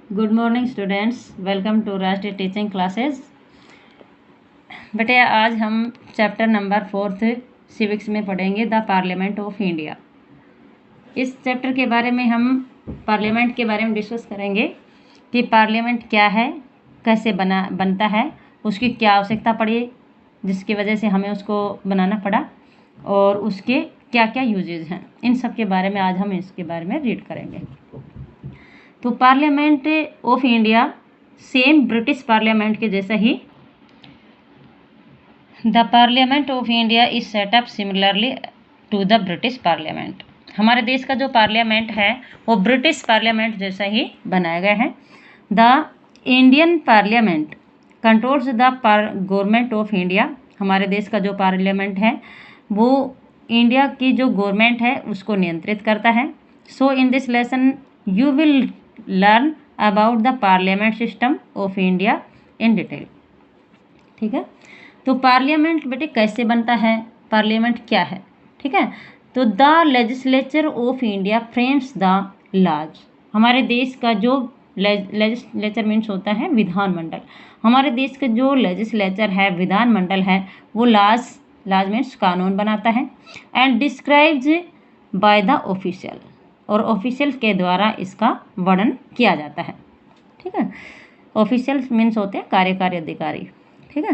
Good morning students, welcome to Rashtriya teaching classes. बेटे आज हम चैप्टर नंबर 4 सिविक्स में पढ़ेंगे द पार्लियामेंट ऑफ इंडिया। इस चैप्टर के बारे में हम पार्लियामेंट के बारे में डिस्कस करेंगे कि पार्लियामेंट क्या है, कैसे बनता है, उसकी क्या आवश्यकता पड़ी जिसकी वजह से हमें उसको बनाना पड़ा और उसके क्या क्या यूजेज हैं। इन सब के बारे में आज हम इसके बारे में रीड करेंगे। तो parliament of India same British parliament के जैसा ही the parliament of India is set up similarly to the British parliament. हमारे देश का जो पार्लियामेंट है वो ब्रिटिश पार्लियामेंट जैसा ही बनाया गया है। The Indian parliament controls the government of India. हमारे देश का जो पार्लियामेंट है वो इंडिया की जो गवर्नमेंट है उसको नियंत्रित करता है। So in this lesson you will learn about the parliament system of India in detail. ठीक है, तो पार्लियामेंट बेटे कैसे बनता है, पार्लियामेंट क्या है। ठीक है, तो the legislature of India frames the laws. हमारे देश का जो लेजिस्लेचर मीन्स होता है विधानमंडल। हमारे देश का जो लेजिस्लेचर है, विधानमंडल है, वो लॉज मीन्स कानून बनाता है। And describes by the official, और ऑफिशियल के द्वारा इसका वर्णन किया जाता है। ठीक है, ऑफिशियल मीन्स होते हैं कार्यकारी अधिकारी। ठीक है,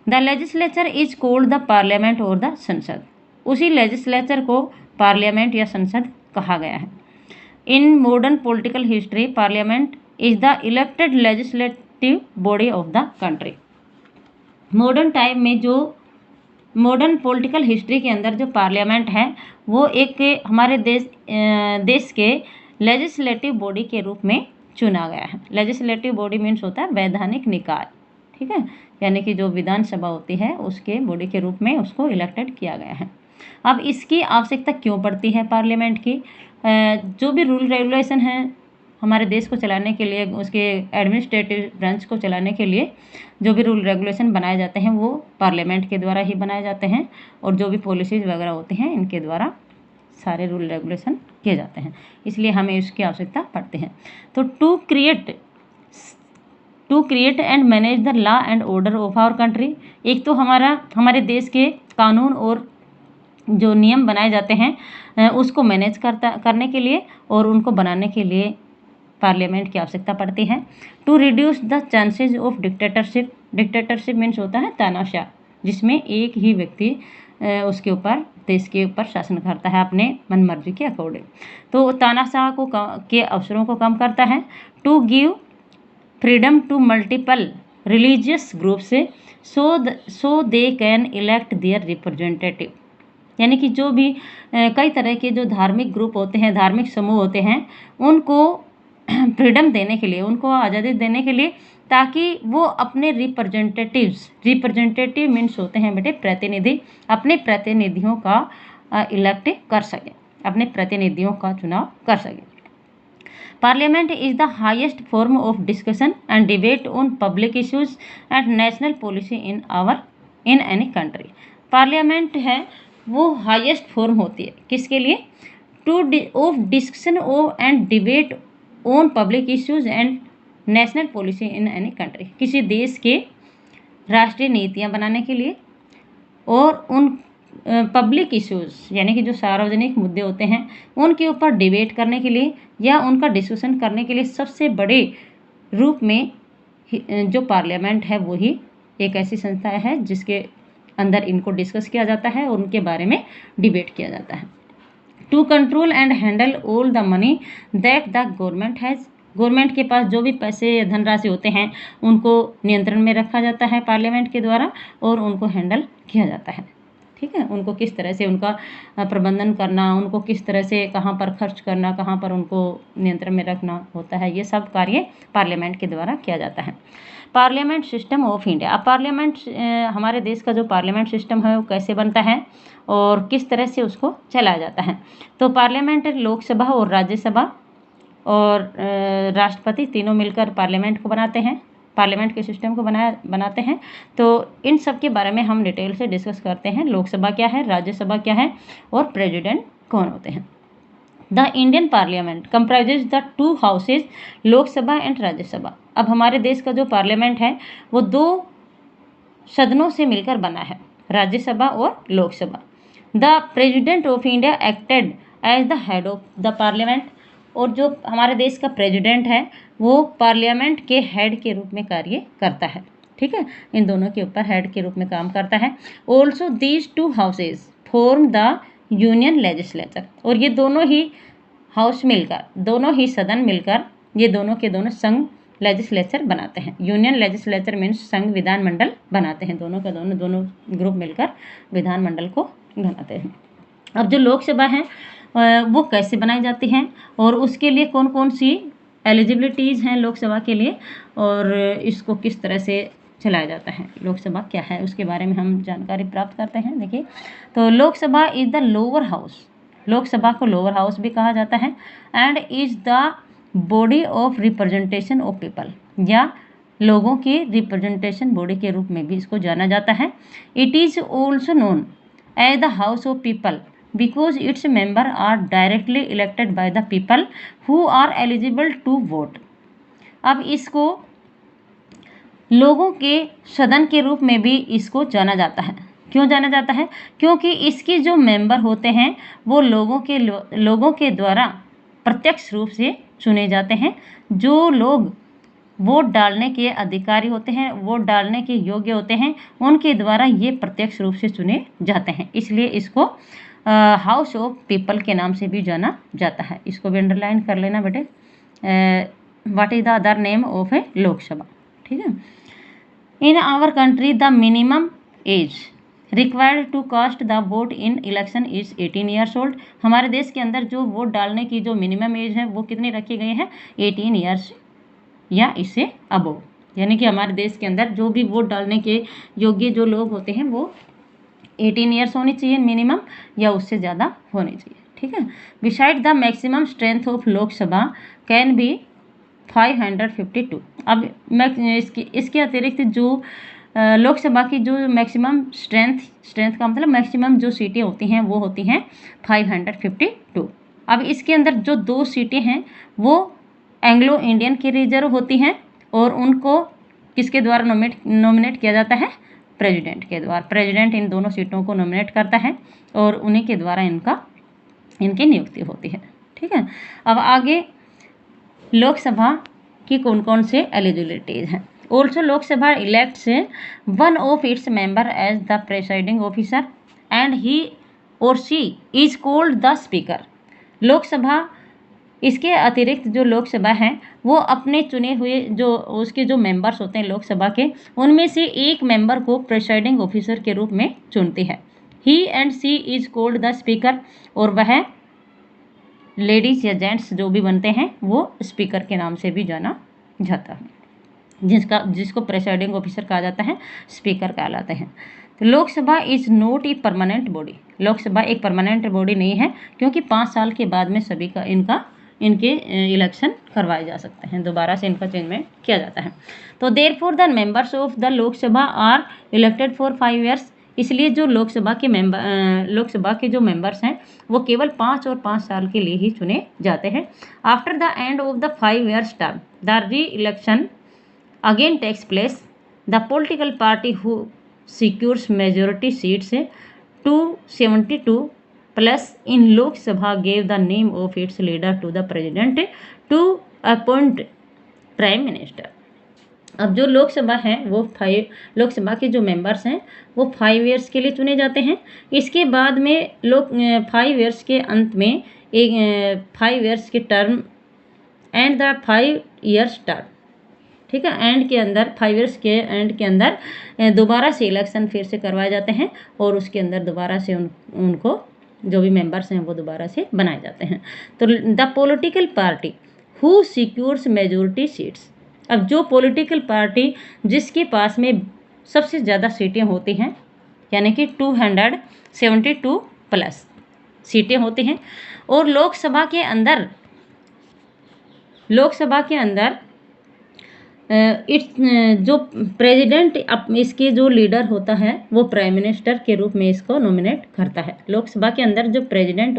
the legislature is called the parliament और द संसद। उसी लेजिस्लेचर को पार्लियामेंट या संसद कहा गया है। In modern political history parliament is the elected legislative body of the country. Modern time में जो मॉडर्न पॉलिटिकल हिस्ट्री के अंदर जो पार्लियामेंट है वो एक हमारे देश के लेजिस्लेटिव बॉडी के रूप में चुना गया है। लेजिस्लेटिव बॉडी मीन्स होता है वैधानिक निकाय। ठीक है, यानी कि जो विधानसभा होती है उसके बॉडी के रूप में उसको इलेक्टेड किया गया है। अब इसकी आवश्यकता क्यों पड़ती है पार्लियामेंट की? जो भी रूल रेगुलेशन है हमारे देश को चलाने के लिए, उसके एडमिनिस्ट्रेटिव ब्रांच को चलाने के लिए जो भी रूल रेगुलेशन बनाए जाते हैं वो पार्लियामेंट के द्वारा ही बनाए जाते हैं, और जो भी पॉलिसीज़ वगैरह होती हैं इनके द्वारा सारे रूल रेगुलेशन किए जाते हैं, इसलिए हमें इसकी आवश्यकता पड़ती है। तो to create and manage the law and order of our country. एक तो हमारे देश के कानून और जो नियम बनाए जाते हैं उसको मैनेज करने के लिए और उनको बनाने के लिए पार्लियामेंट की आवश्यकता पड़ती है। To reduce the chances of dictatorship. Dictatorship means होता है तानाशाह, जिसमें एक ही व्यक्ति उसके ऊपर, देश के ऊपर शासन करता है अपने मनमर्जी के अकॉर्डिंग। तो तानाशाह के अवसरों को कम करता है। To give freedom to multiple religious group से so they can elect their representative. यानी कि जो भी कई तरह के जो धार्मिक ग्रुप होते हैं, धार्मिक समूह होते हैं, उनको फ्रीडम देने के लिए, उनको आज़ादी देने के लिए, ताकि वो अपने रिप्रेजेंटेटिव मीन्स होते हैं बेटे प्रतिनिधि, अपने प्रतिनिधियों का इलेक्ट कर सके, अपने प्रतिनिधियों का चुनाव कर सके। Parliament is the highest form of discussion and debate on public issues and national policy in any country. Parliament है वो हाईएस्ट फॉर्म होती है किसके लिए? Of discussion and debate on public issues and national policy in any country. किसी देश के राष्ट्रीय नीतियां बनाने के लिए और उन पब्लिक इश्यूज यानी कि जो सार्वजनिक मुद्दे होते हैं उनके ऊपर डिबेट करने के लिए या उनका डिस्कशन करने के लिए सबसे बड़े रूप में जो पार्लियामेंट है वही एक ऐसी संस्था है जिसके अंदर इनको डिस्कस किया जाता है और उनके बारे में डिबेट किया जाता है। To control and handle all the money that the government has. Government के पास जो भी पैसे या धनराशि होते हैं उनको नियंत्रण में रखा जाता है पार्लियामेंट के द्वारा और उनको हैंडल किया जाता है। ठीक है, उनको किस तरह से उनका प्रबंधन करना, उनको किस तरह से कहाँ पर खर्च करना, कहाँ पर उनको नियंत्रण में रखना होता है, ये सब कार्य पार्लियामेंट के द्वारा किया जाता है। Parliament system of India. अब पार्लियामेंट हमारे देश का जो पार्लियामेंट सिस्टम है वो कैसे बनता है और किस तरह से उसको चलाया जाता है। तो पार्लियामेंट लोकसभा और राज्यसभा और राष्ट्रपति तीनों मिलकर पार्लियामेंट को बनाते हैं, पार्लियामेंट के सिस्टम को बनाते हैं। तो इन सब के बारे में हम डिटेल से डिस्कस करते हैं। लोकसभा क्या है, राज्यसभा क्या है और प्रेसिडेंट कौन होते हैं। The Indian parliament comprises the two houses Lok Sabha and Rajya Sabha. अब हमारे देश का जो पार्लियामेंट है वो दो सदनों से मिलकर बना है, राज्यसभा और Lok Sabha. The president of India acted as the head of the parliament. और जो हमारे देश का प्रेसिडेंट है वो पार्लियामेंट के हेड के रूप में कार्य करता है। ठीक है, इन दोनों के ऊपर हेड के रूप में काम करता है। Also these two houses form the union legislature. और ये दोनों ही हाउस मिलकर, दोनों ही सदन मिलकर ये दोनों के दोनों संघ लेजिस्लेचर बनाते हैं। यूनियन लेजिस्लेचर मीन्स संघ विधानमंडल बनाते हैं। दोनों के दोनों ग्रुप मिलकर विधानमंडल को बनाते हैं। अब जो लोकसभा है वो कैसे बनाई जाती हैं और उसके लिए कौन कौन सी एलिजिबिलिटीज़ हैं लोकसभा के लिए, और इसको किस तरह से चलाया जाता है, लोकसभा क्या है, उसके बारे में हम जानकारी प्राप्त करते हैं। देखिए, तो Lok Sabha is the lower house. Lok Sabha को लोअर हाउस भी कहा जाता है। And is the body of representation of people, या लोगों की रिप्रेजेंटेशन बॉडी के रूप में भी इसको जाना जाता है। It is also known as the house of people because its member are directly elected by the people who are eligible to vote. अब इसको लोगों के सदन के रूप में भी इसको जाना जाता है। क्यों जाना जाता है? क्योंकि इसके जो मेंबर होते हैं वो लोगों के द्वारा प्रत्यक्ष रूप से चुने जाते हैं। जो लोग वोट डालने के अधिकारी होते हैं, वोट डालने के योग्य होते हैं, उनके द्वारा ये प्रत्यक्ष रूप से चुने जाते हैं। इसलिए इसको हाउस ऑफ पीपल के नाम से भी जाना जाता है। इसको भी अंडरलाइन कर लेना बेटे। What is the other name of a Lok Sabha. ठीक है। In our country the minimum age required to cast the vote in election is 18 years old. हमारे देश के अंदर जो वोट डालने की जो मिनिमम एज है वो कितनी रखी गई है? 18 ईयर्स या इससे अबोव। यानी कि हमारे देश के अंदर जो भी वोट डालने के योग्य जो लोग होते हैं वो 18 ईयर्स होनी चाहिए मिनिमम, या उससे ज़्यादा होनी चाहिए। ठीक है। Beside the maximum strength of Lok Sabha can be 552। अब इसके अतिरिक्त जो लोकसभा की जो मैक्सिमम स्ट्रेंथ का मतलब मैक्सिमम जो सीटें होती हैं वो होती हैं 552। अब इसके अंदर जो 2 सीटें हैं वो एंग्लो इंडियन की रिजर्व होती हैं, और उनको किसके द्वारा नॉमिनेट किया जाता है? प्रेसिडेंट के द्वारा। प्रेसिडेंट इन दोनों सीटों को नॉमिनेट करता है और उन्हीं के द्वारा इनकी नियुक्ति होती है। ठीक है। अब आगे लोकसभा की कौन कौन से एलिजिबिलिटीज हैं। Also Lok Sabha elects one of its member as the presiding officer and he or she is called the speaker. Lok Sabha इसके अतिरिक्त जो लोकसभा है वो अपने चुने हुए जो उसके जो मेंबर्स होते हैं लोकसभा के, उनमें से एक मेंबर को प्रेसाइडिंग ऑफिसर के रूप में चुनती है। He and she is called the speaker, और वह लेडीज या जेंट्स जो भी बनते हैं वो स्पीकर के नाम से भी जाना जाता है, जिसको प्रेसाइडिंग ऑफिसर कहा जाता है, स्पीकर कहलाते हैं। तो Lok Sabha is not a permanent body. Lok Sabha एक परमानेंट बॉडी नहीं है, क्योंकि 5 साल के बाद में सभी का इनके इलेक्शन करवाए जा सकते हैं, दोबारा से इनका चेंजमेंट किया जाता है। तो therefore the members of the Lok Sabha are elected for 5 years. इसलिए जो लोकसभा के जो मेंबर्स हैं वो केवल 5 और 5 साल के लिए ही चुने जाते हैं। After the end of the 5 years term the re election again takes place. The political party who secures majority seats 272 plus in Lok Sabha gave the name of its leader to the president to appoint prime minister। अब जो लोकसभा है वो लोकसभा के जो members हैं वो 5 years के लिए चुने जाते हैं। इसके बाद में 5 ईयर्स के अंत में एक 5 ईयर्स के term and the 5 years term. ठीक है। 5 ईयर्स के एंड के अंदर दोबारा से इलेक्शन फिर से करवाए जाते हैं, और उसके अंदर दोबारा से उनको जो भी मेंबर्स हैं वो दोबारा से बनाए जाते हैं। तो the political party who secures majority seats. अब जो पॉलिटिकल पार्टी जिसके पास में सबसे ज़्यादा सीटें होती हैं, यानी कि 272 प्लस सीटें होती हैं, और लोकसभा के अंदर जो प्रेसिडेंट इसके जो लीडर होता है वो प्राइम मिनिस्टर के रूप में इसको नॉमिनेट करता है। लोकसभा के अंदर जो प्रेसिडेंट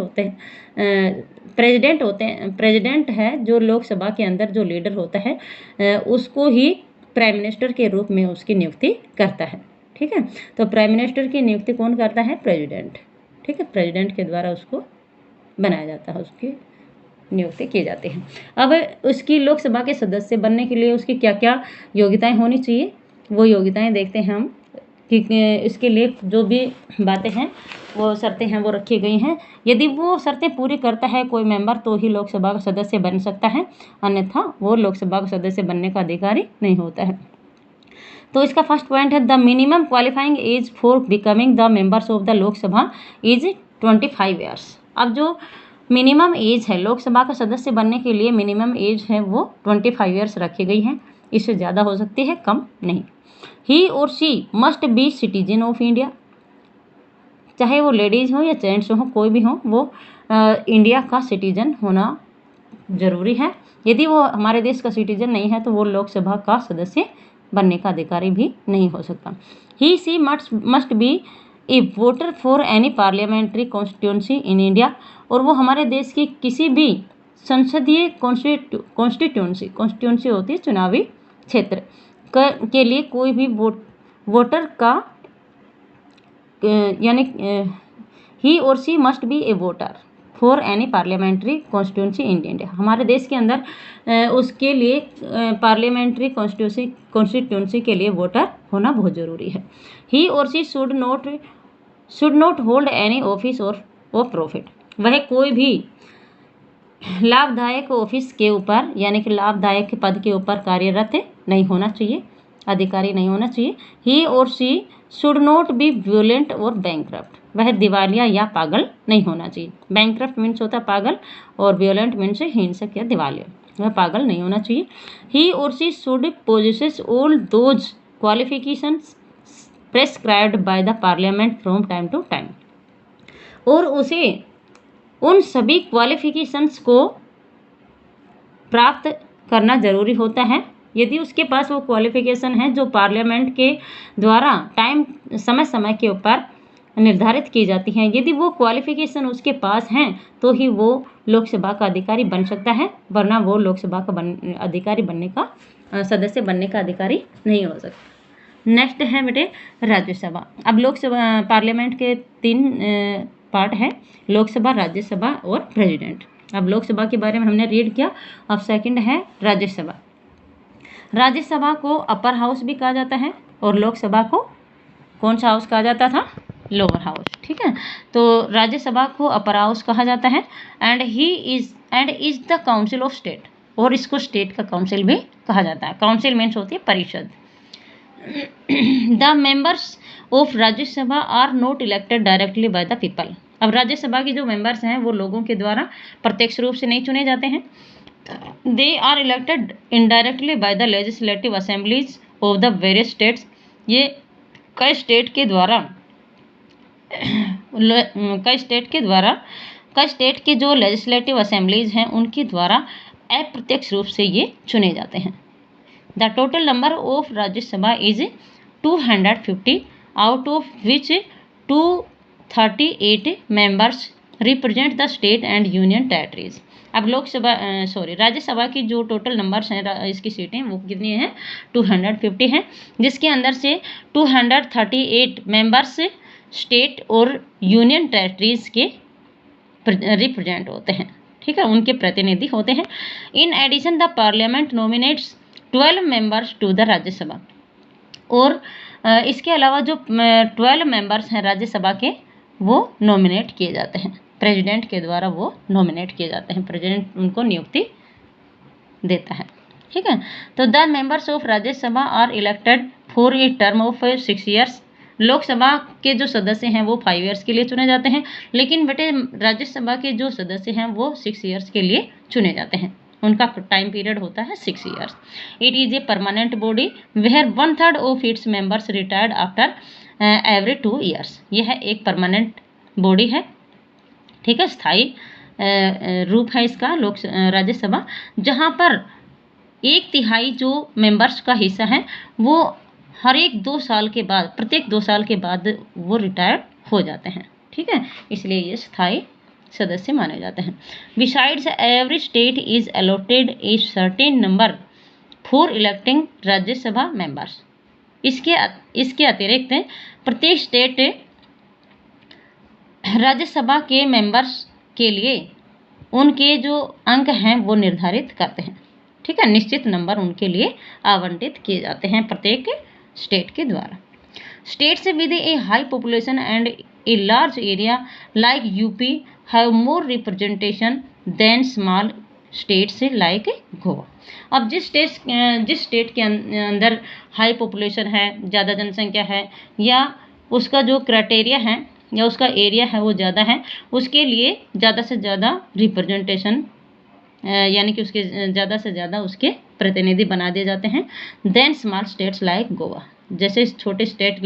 है जो लोकसभा के अंदर जो लीडर होता है उसको ही प्राइम मिनिस्टर के रूप में उसकी नियुक्ति करता है। ठीक है, तो प्राइम मिनिस्टर की नियुक्ति कौन करता है? प्रेसिडेंट। ठीक है, प्रेसिडेंट के द्वारा उसको बनाया जाता है, उसकी नियुक्ति की जाती है। अब उसकी लोकसभा के सदस्य बनने के लिए उसकी क्या क्या योग्यताएं होनी चाहिए, वो योग्यताएं देखते हैं हम कि इसके लिए जो भी बातें हैं वो शर्तें हैं वो रखी गई हैं। यदि वो शर्तें पूरी करता है कोई मेंबर तो ही लोकसभा का सदस्य बन सकता है, अन्यथा वो लोकसभा का सदस्य बनने का अधिकारी नहीं होता है। तो इसका फर्स्ट पॉइंट है the minimum qualifying age for becoming the members of the Lok Sabha is 25 years. अब जो मिनिमम एज है लोकसभा का सदस्य बनने के लिए, मिनिमम एज है वो 25 ईयर्स रखी गई है, इससे ज़्यादा हो सकती है, कम नहीं। ही और she must be citizen of India, चाहे वो लेडीज़ हो या जेंट्स हो, कोई भी हो, वो इंडिया का सिटीजन होना जरूरी है। यदि वो हमारे देश का सिटीजन नहीं है तो वो लोकसभा का सदस्य बनने का अधिकारी भी नहीं हो सकता। He she must be a voter for any parliamentary constituency in India, और वो हमारे देश की किसी भी संसदीय कॉन्स्टिट्यूंसी होती है, चुनावी क्षेत्र के लिए कोई भी वोटर का यानी he or she must be a voter for any parliamentary constituency in India. हमारे देश के अंदर उसके लिए पार्लियामेंट्री कॉन्स्टिट्यूंसी के लिए वोटर होना बहुत ज़रूरी है। He or she should not hold any office or profit, वह कोई भी लाभदायक ऑफिस के ऊपर यानी कि लाभदायक पद के ऊपर कार्यरत नहीं होना चाहिए, अधिकारी नहीं होना चाहिए। He or she should not be वियोलेंट और बैंकरप्ट, वह दिवालिया या पागल नहीं होना चाहिए। बैंकरप्ट मीन्स होता है पागल और वियोलेंट मीन्स हिंसक या दिवालिया, वह पागल नहीं होना चाहिए। He or she should possesses all those qualifications prescribed by the parliament from time to time, और उसे उन सभी क्वालिफिकेशंस को प्राप्त करना जरूरी होता है। यदि उसके पास वो क्वालिफिकेशन है जो पार्लियामेंट के द्वारा समय समय के ऊपर निर्धारित की जाती हैं, यदि वो क्वालिफिकेशन उसके पास हैं तो ही वो लोकसभा का अधिकारी बन सकता है, वरना वो लोकसभा का अधिकारी बनने का सदस्य बनने का अधिकारी नहीं हो सकता। नेक्स्ट है बेटे राज्यसभा। अब लोकसभा पार्लियामेंट के 3 पार्ट है, लोकसभा, राज्यसभा और प्रेसिडेंट। अब लोकसभा के बारे में हमने रीड किया, अब सेकंड है राज्यसभा। राज्यसभा को अपर हाउस भी कहा जाता है और लोकसभा को कौन सा हाउस कहा जाता था? Lower house. ठीक है, तो राज्यसभा को अपर हाउस कहा जाता है and is the council of state, और इसको स्टेट का काउंसिल भी कहा जाता है। काउंसिल मीन्स होती है परिषद। The members of Rajya Sabha are not elected directly by the people. अब राज्यसभा के जो मेंबर्स हैं वो लोगों के द्वारा प्रत्यक्ष रूप से नहीं चुने जाते हैं। They are elected indirectly by the legislative assemblies of the various states. ये कई स्टेट के जो लेजिस्लेटिव असेंबलीज हैं उनके द्वारा अप्रत्यक्ष रूप से ये चुने जाते हैं। The total number of Rajya Sabha is 250, out of which 238 members represent the state and union territories. अब राज्यसभा की जो टोटल नंबर्स हैं, इसकी सीटें वो कितनी हैं? 250 हैं, जिसके अंदर से 238 मेंबर्स स्टेट और यूनियन टेरिटरीज के रिप्रेजेंट होते हैं। ठीक है, उनके प्रतिनिधि होते हैं। In addition the parliament nominates 12 members to the Rajya Sabha, और इसके अलावा जो 12 मेंबर्स हैं राज्यसभा के वो नॉमिनेट किए जाते हैं, प्रेसिडेंट के द्वारा वो नॉमिनेट किए जाते हैं, प्रेसिडेंट उनको नियुक्ति देता है। ठीक है, तो the members of Rajya Sabha are elected for a term of 6 years. Lok Sabha के जो सदस्य हैं वो 5 ईयर्स के लिए चुने जाते हैं, लेकिन बेटे राज्यसभा के जो सदस्य हैं वो 6 ईयर्स के लिए चुने जाते हैं, उनका टाइम पीरियड होता है 6 years. It is a permanent body where 1/3 of its members retired after every 2 years. यह एक परमानेंट बॉडी है, ठीक है, स्थायी रूप है इसका राज्यसभा, जहाँ पर 1/3 जो मेंबर्स का हिस्सा है वो हर एक 2 साल के बाद, प्रत्येक 2 साल के बाद वो रिटायर हो जाते हैं। ठीक है, इसलिए ये स्थायी सदस्य माने जाते हैं। Besides every state is allotted a certain number for electing Rajya Sabha members. इसके अतिरिक्त प्रत्येक स्टेट राज्यसभा के मेंबर्स के लिए उनके जो अंक हैं वो निर्धारित करते हैं। ठीक है, निश्चित नंबर उनके लिए आवंटित किए जाते हैं प्रत्येक स्टेट के द्वारा। States with a high population and a large area like UP have more representation than small states like Goa. अब जिस स्टेट के अंदर हाई पॉपुलेशन है, ज़्यादा जनसंख्या है, या उसका जो क्राइटेरिया है या उसका एरिया है वो ज़्यादा है, उसके लिए ज़्यादा से ज़्यादा रिप्रेजेंटेशन यानी कि उसके ज़्यादा से ज़्यादा उसके प्रतिनिधि बना दिए जाते हैं than small states like Goa. जैसे छोटे स्टेट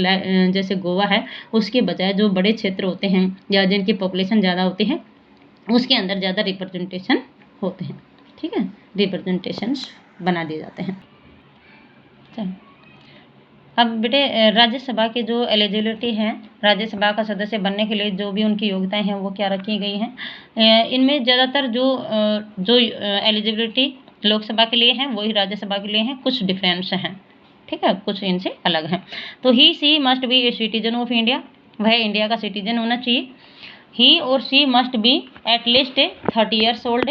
जैसे गोवा है, उसके बजाय जो बड़े क्षेत्र होते हैं या जिनकी पॉपुलेशन ज़्यादा होती है उसके अंदर ज़्यादा रिप्रेजेंटेशन होते हैं। ठीक है, रिप्रेजेंटेशंस बना दिए जाते हैं। अब बेटे राज्यसभा की जो एलिजिबिलिटी है, राज्यसभा का सदस्य बनने के लिए जो भी उनकी योग्यताएं हैं वो क्या रखी गई हैं। इनमें ज़्यादातर जो एलिजिबिलिटी लोकसभा के लिए हैं वही राज्यसभा के लिए हैं, कुछ डिफरेंस हैं। ठीक है, कुछ इनसे अलग हैं। तो he she must be a citizen of India, वह इंडिया का सिटीजन होना चाहिए। He or she must be at least 30 years old,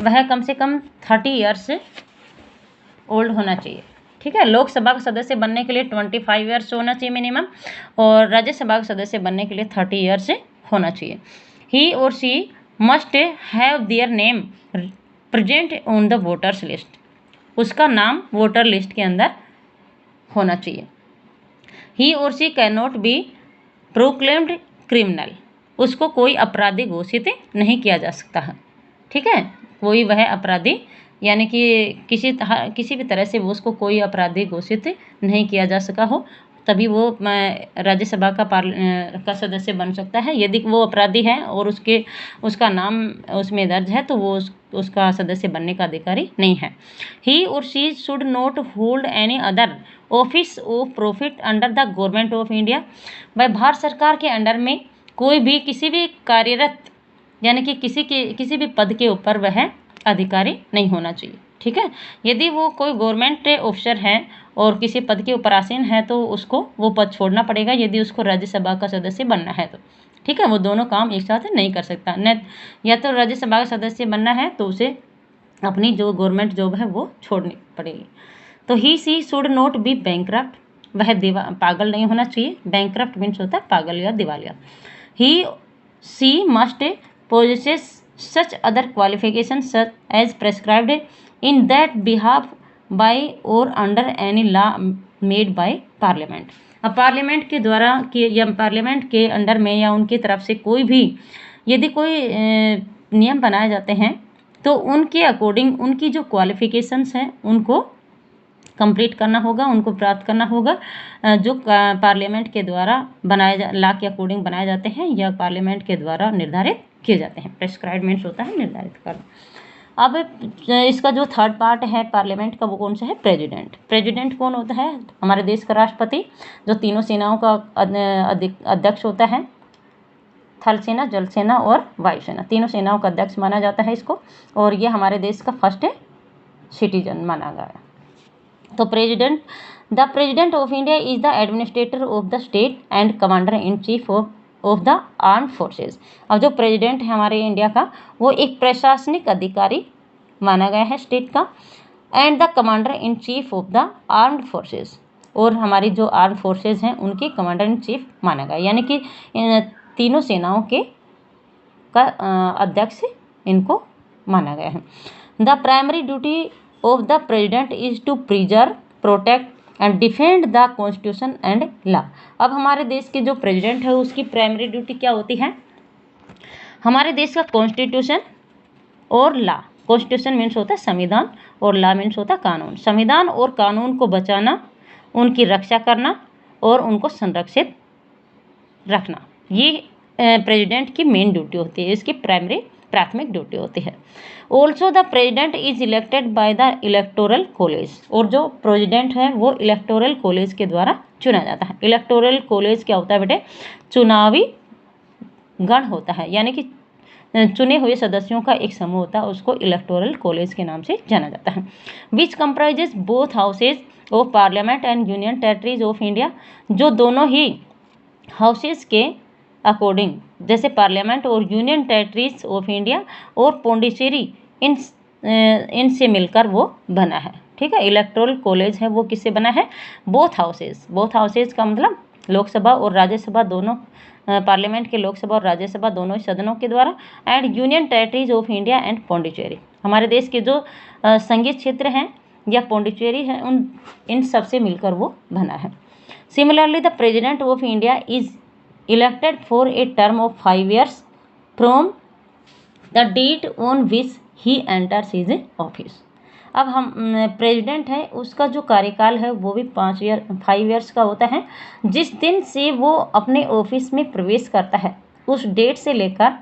वह कम से कम 30 ईयर्स ओल्ड होना चाहिए। ठीक है, लोकसभा का सदस्य बनने के लिए 25 ईयर्स होना चाहिए मिनिमम, और राज्यसभा का सदस्य बनने के लिए 30 ईयर्स होना चाहिए। He or she must have their name present on the voters list, उसका नाम वोटर लिस्ट के अंदर होना चाहिए। He or she can not be proclaimed criminal, उसको कोई अपराधी घोषित नहीं किया जा सकता है। ठीक है, कोई वह अपराधी यानी कि किसी भी तरह से वो उसको कोई अपराधी घोषित नहीं किया जा सका हो, तभी वो राज्यसभा का सदस्य बन सकता है। यदि वो अपराधी है और उसका नाम उसमें दर्ज है तो वो उसका सदस्य बनने का अधिकारी नहीं है। ही और she should not hold any other office of profit under the government of India, वह भारत सरकार के अंडर में कोई भी किसी भी कार्यरत यानी कि किसी भी पद के ऊपर वह अधिकारी नहीं होना चाहिए। ठीक है, यदि वो कोई गवर्नमेंट ऑफिसर है और किसी पद के ऊपर आसीन है तो उसको वो पद छोड़ना पड़ेगा यदि उसको राज्यसभा का सदस्य बनना है तो। ठीक है, वो दोनों काम एक साथ नहीं कर सकता। न या तो राज्यसभा का सदस्य बनना है तो उसे अपनी जो गवर्नमेंट जॉब है वो छोड़नी पड़ेगी। तो he C should not be bankrupt, वह पागल नहीं होना चाहिए। बैंकक्रप्ट मीन्स होता है पागल या दिवालिया। He she must possesses such other qualifications such as prescribed in that behalf by or under any law made by parliament। अब पार्लियामेंट के द्वारा या पार्लियामेंट के अंडर में या उनकी तरफ से कोई भी यदि कोई नियम बनाए जाते हैं तो उनके अकॉर्डिंग उनकी जो क्वालिफिकेशंस हैं उनको कंप्लीट करना होगा, उनको प्राप्त करना होगा, जो पार्लियामेंट के द्वारा लॉ के अकॉर्डिंग बनाए जाते हैं या पार्लियामेंट के द्वारा निर्धारित किए जाते हैं। प्रेस्क्राइब मीन्स होता है निर्धारित करना। अब इसका जो थर्ड पार्ट है पार्लियामेंट का वो कौन सा है, प्रेसिडेंट। प्रेसिडेंट कौन होता है, हमारे देश का राष्ट्रपति जो तीनों सेनाओं का अध्यक्ष होता है, थल सेना, जल सेना और वायुसेना, तीनों सेनाओं का अध्यक्ष माना जाता है इसको, और ये हमारे देश का फर्स्ट सिटीजन माना गया। तो the president of India is the administrator of the state and commander in chief of the arm forces. अब जो प्रेसिडेंट है हमारे इंडिया का वो एक प्रशासनिक अधिकारी माना गया है स्टेट का, and the commander in chief of the armed forces, और हमारी जो आर्म फोर्सेज हैं उनके कमांडर इन चीफ माना गया, यानी कि तीनों सेनाओं के का अध्यक्ष इनको माना गया है। The primary duty of the president is to preserve, protect and defend the constitution and law. अब हमारे देश के जो प्रेसिडेंट है उसकी प्राइमरी ड्यूटी क्या होती है, हमारे देश का कॉन्स्टिट्यूशन और लॉ। कॉन्स्टिट्यूशन मीन्स होता है संविधान और लॉ मीन्स होता है कानून। संविधान और कानून को बचाना, उनकी रक्षा करना और उनको संरक्षित रखना, ये प्रेसिडेंट की मेन ड्यूटी होती है, इसकी प्राइमरी प्राथमिक ड्यूटी होती है। Also the president is elected by the electoral college, और जो प्रेजिडेंट है वो इलेक्टोरल कॉलेज के द्वारा चुना जाता है। इलेक्टोरल कॉलेज क्या होता है बेटे? चुनावी गण होता है, यानी कि चुने हुए सदस्यों का एक समूह होता है, उसको इलेक्टोरल कॉलेज के नाम से जाना जाता है। Which comprises both houses of parliament and union territories of India, जो दोनों ही हाउसेज के अकॉर्डिंग, जैसे पार्लियामेंट और यूनियन टेरिटरीज ऑफ इंडिया और पौंडीचेरी, इनसे मिलकर वो बना है। ठीक है, इलेक्टोरल कॉलेज है वो किससे बना है? Both houses. बोथ हाउसेज का मतलब लोकसभा और राज्यसभा दोनों, पार्लियामेंट के लोकसभा और राज्यसभा दोनों ही सदनों के द्वारा, and union territories of India and Pondicherry, हमारे देश के जो संघीय क्षेत्र हैं या पौंडीचेरी है, इन सब से मिलकर वो बना है। Similarly the president of India is elected for a term of 5 years from the date on which he enters his office. अब हम प्रेसिडेंट है, उसका जो कार्यकाल है वो भी 5 ईयर्स का होता है। जिस दिन से वो अपने ऑफिस में प्रवेश करता है उस डेट से लेकर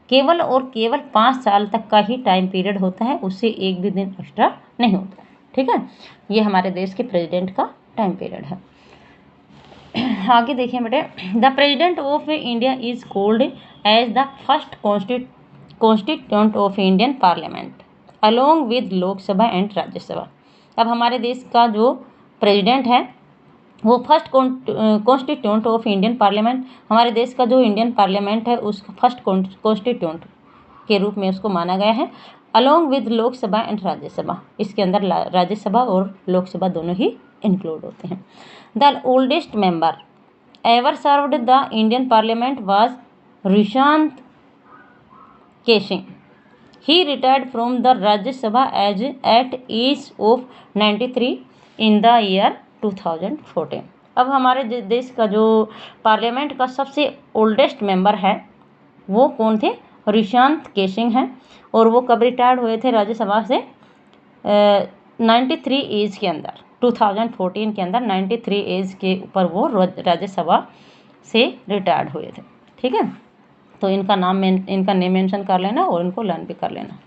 केवल और केवल 5 साल तक का ही टाइम पीरियड होता है, उससे एक भी दिन एक्स्ट्रा नहीं होता। ठीक है, ये हमारे देश के प्रेसिडेंट का टाइम पीरियड है। आगे देखिए बेटे, the president of India is called as the first constituent of Indian parliament along with Lok Sabha and Rajya Sabha. अब हमारे देश का जो प्रेसिडेंट है वो first constituent of Indian parliament, हमारे देश का जो इंडियन पार्लियामेंट है उसका फर्स्ट कॉन्स्टिट्यूएंट के रूप में उसको माना गया है, along with Lok Sabha and Rajya Sabha. इसके अंदर राज्यसभा और लोकसभा दोनों ही इंक्लूड होते हैं। The oldest member ever served the Indian parliament was Rishang Keishing. He retired from the Rajya Sabha at age of 93 in the year 2014। अब हमारे देश का जो पार्लियामेंट का सबसे ओल्डेस्ट मेंबर है वो कौन थे? ऋषांत केसिंग हैं, और वो कब रिटायर्ड हुए थे राज्यसभा से? 93 एज के अंदर, 2014 के अंदर 93 एज के ऊपर वो राज्यसभा से रिटायर्ड हुए थे। ठीक है, तो इनका नेम मेंशन कर लेना और इनको लर्न भी कर लेना।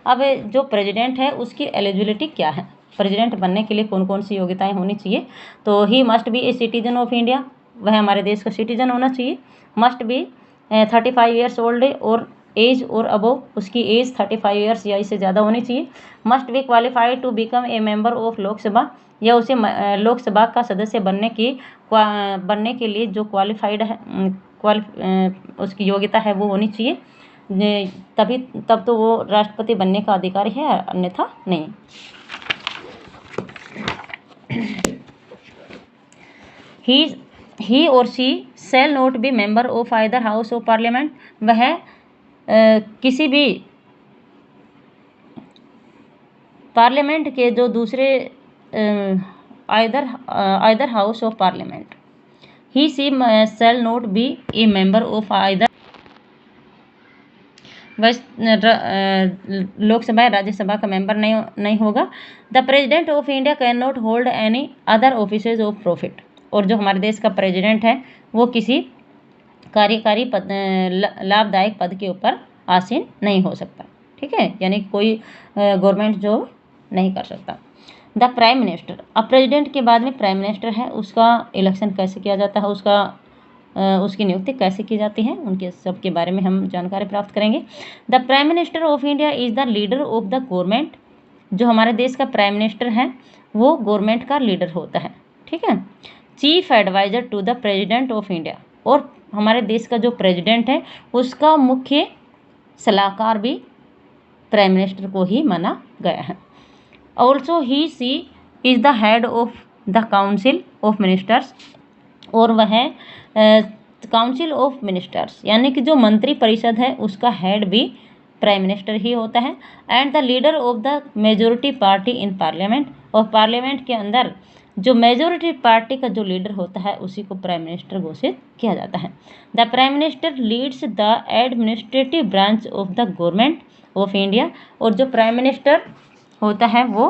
अब जो प्रेसिडेंट है उसकी एलिजिबिलिटी क्या है? प्रेसिडेंट बनने के लिए कौन कौन सी योग्यताएं होनी चाहिए? तो he must be a citizen of India, वह हमारे देश का सिटीजन होना चाहिए। मस्ट बी 35 ईयर्स ओल्ड और एज और अबव, उसकी एज 35 ईयर्स या इससे ज़्यादा होनी चाहिए। Must be qualified to become a member of Lok Sabha, या उसे लोकसभा का सदस्य बनने के लिए जो क्वालिफाइड है, उसकी योग्यता है वो होनी चाहिए, तब तो वो राष्ट्रपति बनने का अधिकारी है, अन्यथा नहीं। ही और she shall not be member of either house of parliament, वह किसी भी पार्लियामेंट के जो दूसरे either house of parliament, he she shall not be a member of either Lok Sabha या राज्यसभा का मेंबर नहीं होगा। The president of India can not hold any other offices of profit, और जो हमारे देश का प्रेसिडेंट है वो किसी कार्यकारी पद, लाभदायक पद के ऊपर आसीन नहीं हो सकता। ठीक है, यानी कोई गवर्नमेंट जॉब नहीं कर सकता। द प्राइम मिनिस्टर, अब प्रेसिडेंट के बाद में प्राइम मिनिस्टर है, उसका इलेक्शन कैसे किया जाता है, उसकी नियुक्ति कैसे की जाती है, उनके सब के बारे में हम जानकारी प्राप्त करेंगे। The prime minister of India is the leader of the government, जो हमारे देश का प्राइम मिनिस्टर है वो गवर्नमेंट का लीडर होता है। ठीक है, chief adviser to the president of India, और हमारे देश का जो प्रेसिडेंट है उसका मुख्य सलाहकार भी प्राइम मिनिस्टर को ही माना गया है। Also he she is the head of the council of ministers, और वह काउंसिल ऑफ मिनिस्टर्स यानी कि जो मंत्री परिषद है उसका हेड भी प्राइम मिनिस्टर ही होता है। And the leader of the majority party in parliament, और पार्लियामेंट के अंदर जो मेजोरिटी पार्टी का जो लीडर होता है उसी को प्राइम मिनिस्टर घोषित किया जाता है। The prime minister leads the administrative branch of the government of India, और जो प्राइम मिनिस्टर होता है वो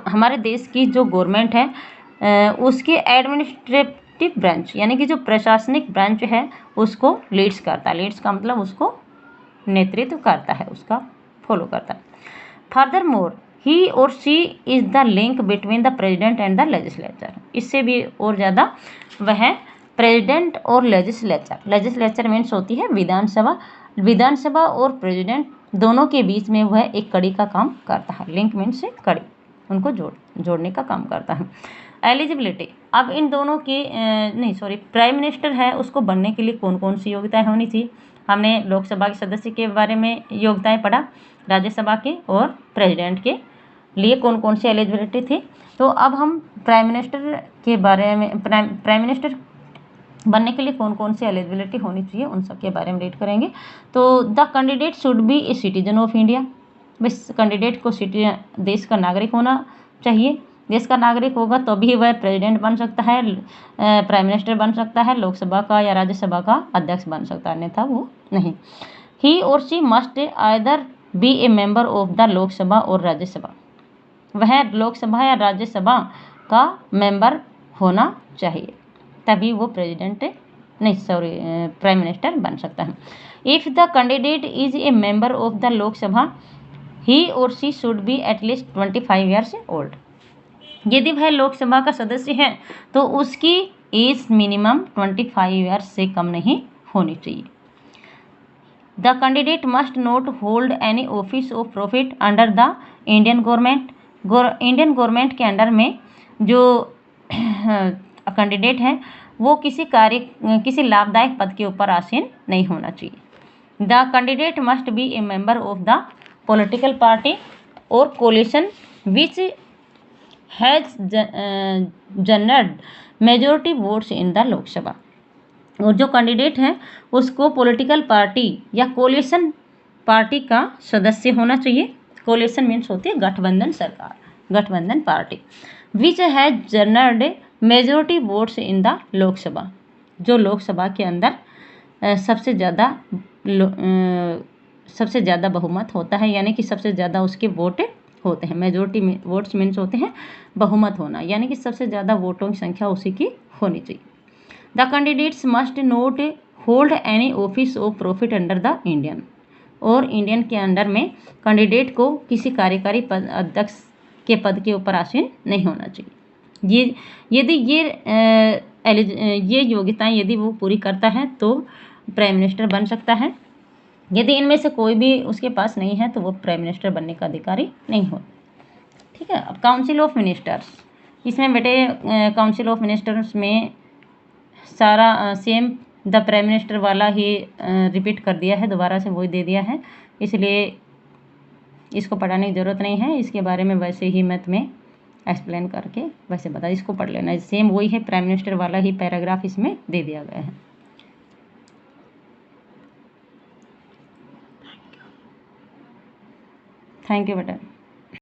हमारे देश की जो गवर्नमेंट है उसकी एडमिनिस्ट्रेटिव ब्रांच यानी कि जो प्रशासनिक ब्रांच है उसको लीड्स करता है। लीड्स का मतलब उसको नेतृत्व करता है, उसका फॉलो करता है। फर्दर मोर ही और she is the link between the president and the legislature. इससे भी और ज़्यादा वह प्रेसिडेंट और लेजिस्लेचर मीन्स होती है विधानसभा, विधानसभा और प्रेसिडेंट दोनों के बीच में वह एक कड़ी का काम करता है। लिंक मीन्स से कड़ी, उनको जोड़ने का काम करता है। एलिजिबिलिटी, अब इन दोनों की प्राइम मिनिस्टर है उसको बनने के लिए कौन कौन सी योग्यताएं होनी चाहिए। हमने लोकसभा के सदस्य के बारे में योग्यताएं पढ़ा, राज्यसभा के और प्रेसिडेंट के लिए कौन कौन सी एलिजिबिलिटी थी। तो अब हम प्राइम मिनिस्टर के बारे में, प्राइम मिनिस्टर बनने के लिए कौन कौन सी एलिजिबिलिटी होनी चाहिए उन सब के बारे में रीड करेंगे। तो the candidate should be a citizen of India, बस कैंडिडेट को देश का नागरिक होना चाहिए। देश का नागरिक होगा तभी वह प्रेसिडेंट बन सकता है, प्राइम मिनिस्टर बन सकता है, लोकसभा का या राज्यसभा का अध्यक्ष बन सकता है, अन्यथा वो नहीं। ही और she must either be a member of the Lok Sabha और राज्यसभा, वह लोकसभा या राज्यसभा का मेंबर होना चाहिए, तभी वो प्राइम मिनिस्टर बन सकता है। If the candidate is a member of the Lok Sabha he और she should be at least 25 years old. यदि वह लोकसभा का सदस्य है तो उसकी एज मिनिमम 25 ईयर्स से कम नहीं होनी चाहिए। The candidate must not hold any office of profit under the Indian government. Indian government के अंडर में जो कैंडिडेट है वो किसी लाभदायक पद के ऊपर आसीन नहीं होना चाहिए। The candidate must be a member of the political party or coalition which has garnered majority votes in the Lok Sabha. और जो कैंडिडेट है उसको पॉलिटिकल पार्टी या कोलिशन पार्टी का सदस्य होना चाहिए। कोलिशन मीन्स होती है गठबंधन सरकार, गठबंधन पार्टी। Which has garnered majority votes in the Lok Sabha, जो लोकसभा के अंदर सबसे ज़्यादा बहुमत होता है, यानी कि सबसे ज़्यादा उसके वोट होते हैं। मेजॉरिटी वोट्स मीन्स होते हैं बहुमत होना, यानी कि सबसे ज़्यादा वोटों की संख्या उसी की होनी चाहिए। The candidates must not hold any office of profit under the Indian, और इंडियन के अंडर में कैंडिडेट को किसी कार्यकारी पद अध्यक्ष के पद के ऊपर आसीन नहीं होना चाहिए। यदि ये योग्यताएं यदि वो पूरी करता है तो प्राइम मिनिस्टर बन सकता है। यदि इनमें से कोई भी उसके पास नहीं है तो वो प्राइम मिनिस्टर बनने का अधिकारी नहीं होता। ठीक है। अब काउंसिल ऑफ मिनिस्टर्स, इसमें बेटे काउंसिल ऑफ मिनिस्टर्स में सारा सेम द प्राइम मिनिस्टर वाला ही रिपीट कर दिया है, दोबारा से वही दे दिया है, इसलिए इसको पढ़ाने की ज़रूरत नहीं है। इसके बारे में वैसे ही मैथ में एक्सप्लेन करके वैसे बता, इसको पढ़ लेना। सेम वही है, प्राइम मिनिस्टर वाला ही पैराग्राफ इसमें दे दिया गया है। थैंक यू बेटा।